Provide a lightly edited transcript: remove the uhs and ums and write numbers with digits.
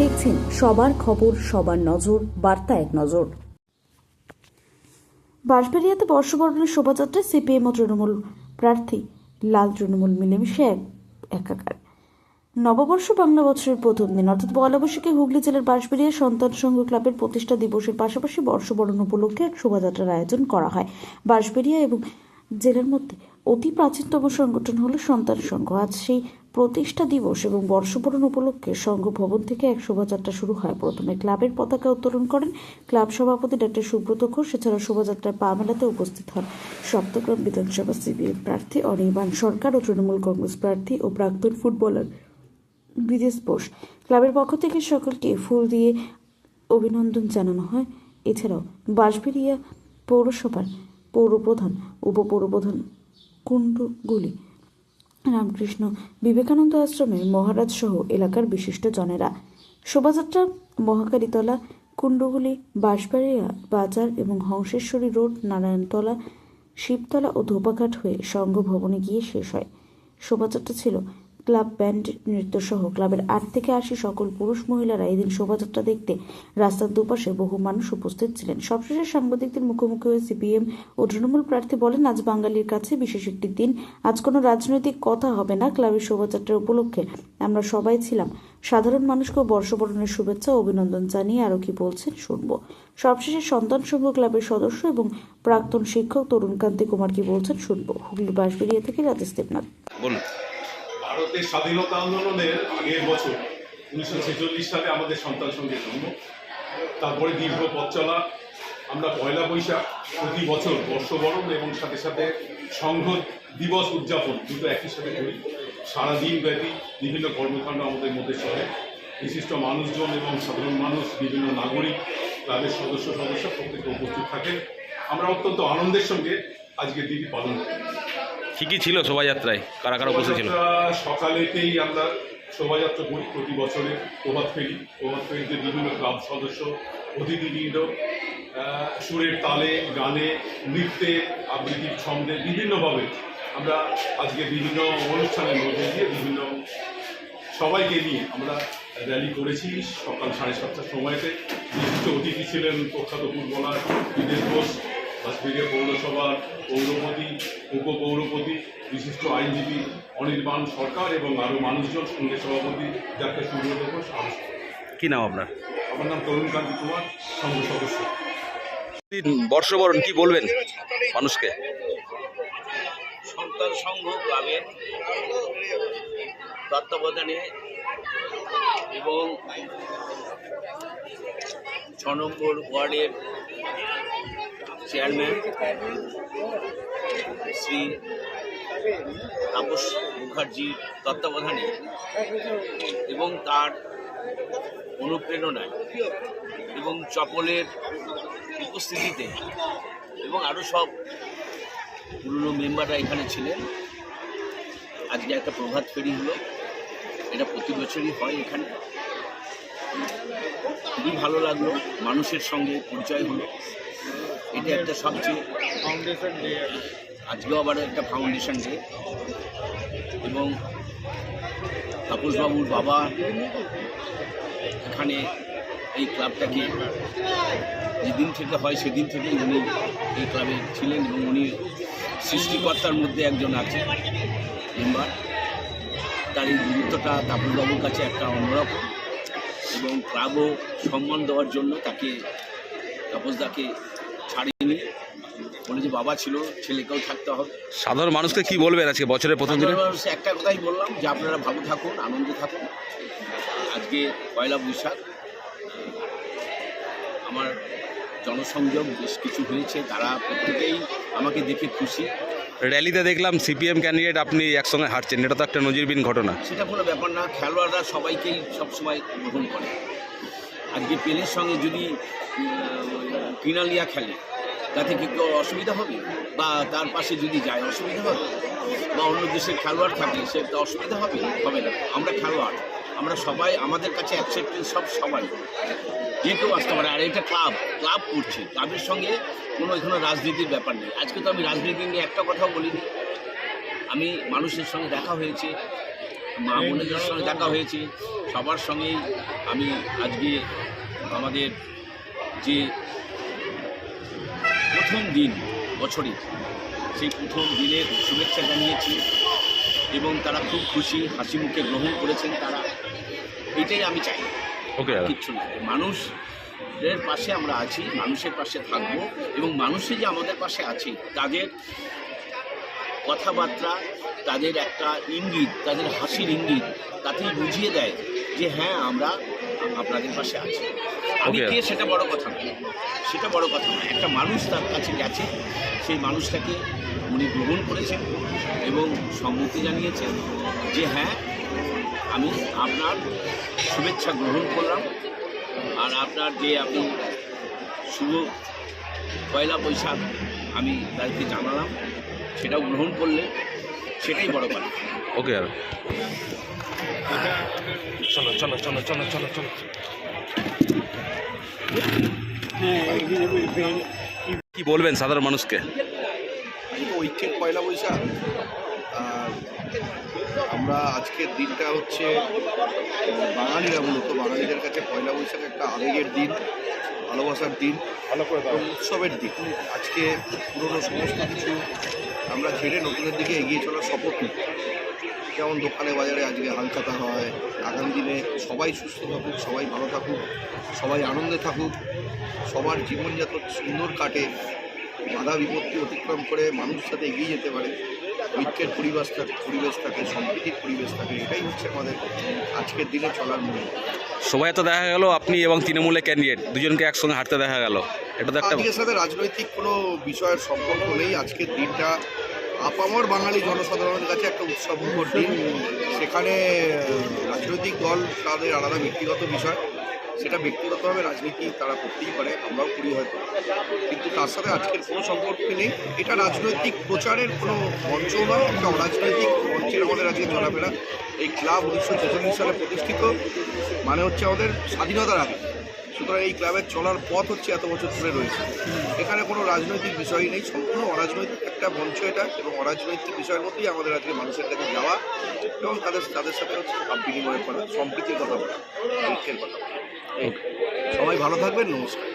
দেখছেন সবার খবর, সবার নজর, বার্তা এক নজর। বাঁশবেড়িয়াতে বর্ষবরণের শোভাযাত্রায় সিপিএম ও তৃণমূল প্রার্থী লাল তৃণমূল মিলেমিশে একাকার। নববর্ষ বাংলা বছরের প্রথম দিন অর্থাৎ পয়লা বৈশাখে হুগলি জেলার বাঁশবেড়িয়া সন্তান সংঘ ক্লাবের প্রতিষ্ঠা দিবসের পাশাপাশি বর্ষবরণ উপলক্ষে এক শোভাযাত্রার আয়োজন করা হয়। বাঁশবেড়িয়া এবং জেলার মধ্যে অতি প্রাচীনতম সংগঠন হল সন্তান সংঘ। আজ সেই প্রতিষ্ঠা দিবস এবং বর্ষবরণ উপলক্ষে সংঘ ভবন থেকে এক শোভাযাত্রা শুরু হয়। প্রথমে ক্লাবের পতাকা উত্তোলন করেন ক্লাব সভাপতি ডক্টর সুব্রত ঘোষ। এছাড়া শোভাযাত্রায় পা মেলাতে উপস্থিত হন সপ্তগ্রাম বিধানসভা সিপিএম প্রার্থী অনির্বাণ সরকার ও তৃণমূল কংগ্রেস প্রার্থী ও প্রাক্তন ফুটবলার ব্রিজেশ বোস। ক্লাবের পক্ষ থেকে সকলকে ফুল দিয়ে অভিনন্দন জানানো হয়। এছাড়াও বাঁশবেড়িয়া পৌরসভার পৌরপ্রধান, উপপৌরপ্রধান কুণ্ডুগুলি, রামকৃষ্ণ বিবেকানন্দ আশ্রমের মহারাজ সহ এলাকার বিশিষ্ট জনেরা শোভাযাত্রা মহাকালীতলা, কুণ্ডুগুলি, বাঁশবেড়িয়া বাজার এবং হংসেশ্বরী রোড, নারায়ণতলা, শিবতলা ও ধোপাঘাট হয়ে সংঘ ভবনে গিয়ে শেষ হয়। শোভাযাত্রা ছিল ক্লাব ব্যান্ড নৃত্য সহ ক্লাবের 8 থেকে 80 সকল পুরুষ মহিলারা এদিন শোভাযাত্রা দেখতে রাস্তার দুপাশে বহু মানুষ উপস্থিত ছিলেন। সবশেষে সাংবাদিকদের মুখোমুখি হয়ে সিপিএম ও তৃণমূল প্রার্থী বলেন, আজ বাঙালির কাছে বিশেষ একটি দিন। আজ কোনো রাজনৈতিক কথা হবে না। ক্লাবের শোভাযাত্রা উপলক্ষে আমরা সবাই ছিলাম। সাধারণ মানুষকেও বর্ষবরণের শুভেচ্ছা ও অভিনন্দন জানিয়ে আরও কি বলছেন শুনবো। সবশেষে সন্তান সংঘ ক্লাবের সদস্য এবং প্রাক্তন শিক্ষক তরুণকান্তি কুমার কি বলছেন শুনবো। হুগলি বাঁশবেড়িয়া থেকে রাজেশ দেবনাথ। ভারতের স্বাধীনতা আন্দোলনের আগের বছর 1946 সালে আমাদের সন্তান সংঘের জন্ম। তারপরে দীর্ঘ পথ চলা। আমরা পয়লা বৈশাখ প্রতি বছর বর্ষবরণ এবং সাথে সাথে সংঘ দিবস উদযাপন দুটো একই সাথে করি। সারাদিন ব্যাপী বিভিন্ন কর্মকাণ্ড আমাদের মধ্যে চলে। বিশিষ্ট মানুষজন এবং সাধারণ মানুষ, বিভিন্ন নাগরিক, ক্লাবের সদস্য প্রত্যেকে উপস্থিত থাকেন। আমরা অত্যন্ত আনন্দের সঙ্গে আজকের দিনটি পালন করি। কি কি ছিল শোভাযাত্রায়, কারা কারা উপস্থিত ছিল? সকালেতেই আমরা শোভাযাত্রা করি প্রতি বছরে, প্রভাত ফেরিতে বিভিন্ন ক্লাব সদস্য, অতিথিবৃন্দ সুরের তালে, গানে, নৃত্যে, আবৃত্তির ছন্দে বিভিন্নভাবে আমরা আজকে বিভিন্ন অনুষ্ঠানের মধ্যে দিয়ে বিভিন্ন সবাইকে নিয়ে আমরা র্যালি করেছি। সকাল 7:30টার সময়তে বিশিষ্ট অতিথি ছিলেন প্রখ্যাত ফুটবলার ব্রিজেশ বোস, বাঁশবেড়িয়া পৌরসভার পৌরপতি, উপপৌরপতি, বিশিষ্ট আইনজীবী অনির্বাণ সরকার এবং আরও মানুষজন, সঙ্গে সভাপতি ডাক্তার সুব্রত ঘোষ। কি নাম আপনার? আমার নাম তরুণকান্তি কুমার, সংঘ সদস্য। বর্ষবরণ কি বলবেন মানুষকে? সন্তান সংঘ ক্লাবের তত্ত্বাবধানে এবং 6 নম্বর ওয়ার্ডের চেয়ারম্যান শ্রী তাপস মুখার্জির তত্ত্বাবধানে এবং তার অনুপ্রেরণায় এবং চপলের উপস্থিতিতে এবং আরও সব পুরনো মেম্বাররা এখানে ছিলেন। আজকে একটা প্রভাত ফেরি হলো। এটা প্রতি বছরই হয় এখানে। খুবই ভালো লাগলো, মানুষের সঙ্গে পরিচয় হলো। এটা একটা সবচেয়ে ফাউন্ডেশন ডে, আজকেও আবার একটা ফাউন্ডেশন ডে এবং তাপসবাবুর বাবা এখানে এই ক্লাবটাকে যেদিন থেকে হয় সেদিন থেকেই উনি এই ক্লাবে ছিলেন এবং উনি সৃষ্টিকর্তার মধ্যে একজন আছে মেম্বার। তার এই গুরুত্বটা তাপসবাবুর কাছে একটা অন্যরকম এবং ক্লাবও সম্মান দেওয়ার জন্য তাপসদাকে ছাড়িনি, বলে যে বাবা ছিল, ছেলেকেও থাকতে হবে। সাধারণ মানুষকে কি বলবেন আজকে বছরের প্রথম দিনে? একটা কথাই বললাম যে আপনারা ভালো থাকুন, আনন্দে থাকুন। আজকে পয়লা বৈশাখ, আমার জনসংযোগ বেশ কিছু হয়েছে, তারা প্রত্যেকেই আমাকে দেখে খুশি। র্যালিতে দেখলাম সিপিএম ক্যান্ডিডেট আপনি একসঙ্গে হাঁটছেন, এটা তো একটা নজিরবিহীন ঘটনা। সেটা কোনো ব্যাপার না, খেলোয়াড়রা সবাইকেই সবসময় গ্রহণ করে। আজকে পেলের সঙ্গে যদি কিনালিয়া খেলে তাতে কি কেউ অসুবিধা হবে? বা তার পাশে যদি যায় অসুবিধা হবে? বা অন্য দেশের খেলোয়াড় থাকে সে অসুবিধা হবে? হবে না। আমরা খেলোয়াড়, আমরা সবাই, আমাদের কাছে অ্যাকসেপ্টেন্স সবাই, যে কেউ আসতে পারে। আর এটা ক্লাব করছে, ক্লাবের সঙ্গে কোনো এখানে রাজনীতির ব্যাপার নেই। আজকে তো আমি রাজনীতি নিয়ে একটা কথাও বলিনি। আমি মানুষের সঙ্গে দেখা হয়েছে, মা বোনেদের সঙ্গে দেখা হয়েছে, সবার সঙ্গেই আমি আজকে আমাদের যে প্রথম দিন বছরে সেই প্রথম দিনের শুভেচ্ছা জানিয়েছি এবং তারা খুব খুশি, হাসি মুখে গ্রহণ করেছেন তারা। এটাই আমি চাই, ওকে দাদা। কিচ্ছু না। মানুষের পাশে আমরা আছি, মানুষের পাশে থাকবো এবং মানুষে যে আমাদের পাশে আছে তাদের কথাবার্তা, তাদের একটা ইঙ্গিত, তাদের হাসির ইঙ্গিত তাতেই বুঝিয়ে দেয় যে হ্যাঁ আমরা আপনাদের পাশে আছি। আমি Okay. কে সেটা বড় কথা নয়, সেটা বড় কথা নয়। একটা মানুষ তার কাছে গেছে, সেই মানুষটাকে উনি গ্রহণ করেছেন এবং সম্মতি জানিয়েছেন যে হ্যাঁ আমি আপনার শুভেচ্ছা গ্রহণ করলাম। আর আপনার যে আপনি শুভ পয়লা বৈশাখ আমি তাদেরকে জানালাম, সেটাও গ্রহণ করলে সেটাই বড় কথা। ওকে দাদা। চলো চলো চলো চলো চলো চলো। কি বলবেন সাধারণ মানুষকে? আজকে ঐক্যের পয়লা বৈশাখ। আর আমরা আজকের দিনটা হচ্ছে বাঙালিরা, মূলত বাঙালিদের কাছে পয়লা বৈশাখ একটা আবেগের দিন, ভালোবাসার দিন এবং উৎসবের দিন। আজকে পুরনো সমস্ত কিছু আমরা ছেড়ে নতুনের দিকে এগিয়ে চলার শপথ নিই। যেমন দোকানে বাজারে আজকে হালখাতা হয়, আগামী দিনে সবাই সুস্থ থাকুক, সবাই ভালো থাকুক, সবাই আনন্দে থাকুক, সবার জীবনযাত্রা সুন্দর কাটে, বাধা বিপত্তি অতিক্রম করে মানুষ সাথে এগিয়ে যেতে পারে, ঐক্যের পরিবেশ থাকে, সম্প্রীতির পরিবেশ থাকে। এটাই হচ্ছে আমাদের আজকের দিনে চলার মূল। সবাই তো দেখা গেল আপনি এবং তৃণমূলের ক্যান্ডিডেট দুজনকে একসঙ্গে হাঁটতে দেখা গেল, এটা তো একটা আজকের সাথে রাজনৈতিক কোনো বিষয়ের সম্পর্ক নেই। আজকের দিনটা আপামর বাঙালি জনসাধারণের কাছে একটা উৎসবমুখর দিন। সেখানে রাজনৈতিক দল তাদের আলাদা ব্যক্তিগত বিষয়, সেটা ব্যক্তিগতভাবে রাজনীতি তারা করতেই পারে, আমরাও করি হয়তো, কিন্তু তার সাথে আজকের কোনো সম্পর্ক নেই। এটা রাজনৈতিক প্রচারের কোনো মঞ্চ নয়, একটা অরাজনৈতিক মঞ্চের আমাদের আজকে চলাফেরা। এই ক্লাব 1946 সালে প্রতিষ্ঠিত, মানে হচ্ছে আমাদের স্বাধীনতার আগে। সুতরাং এই ক্লাবের চলার পথ হচ্ছে এত বছর ধরে রয়েছে। এখানে কোনো রাজনৈতিক বিষয় নেই, সম্পূর্ণ অরাজনৈতিক একটা মঞ্চ এটা, এবং অরাজনৈতিক বিষয়ের মধ্যেই আমাদের আজকে মানুষের কাছে যাওয়া এবং তাদের সাথে হচ্ছে ভাব বিনিময় করা, সম্প্রীতির কথা বলা, ঐক্যের কথা বলা। সবাই ভালো থাকবেন, নমস্কার।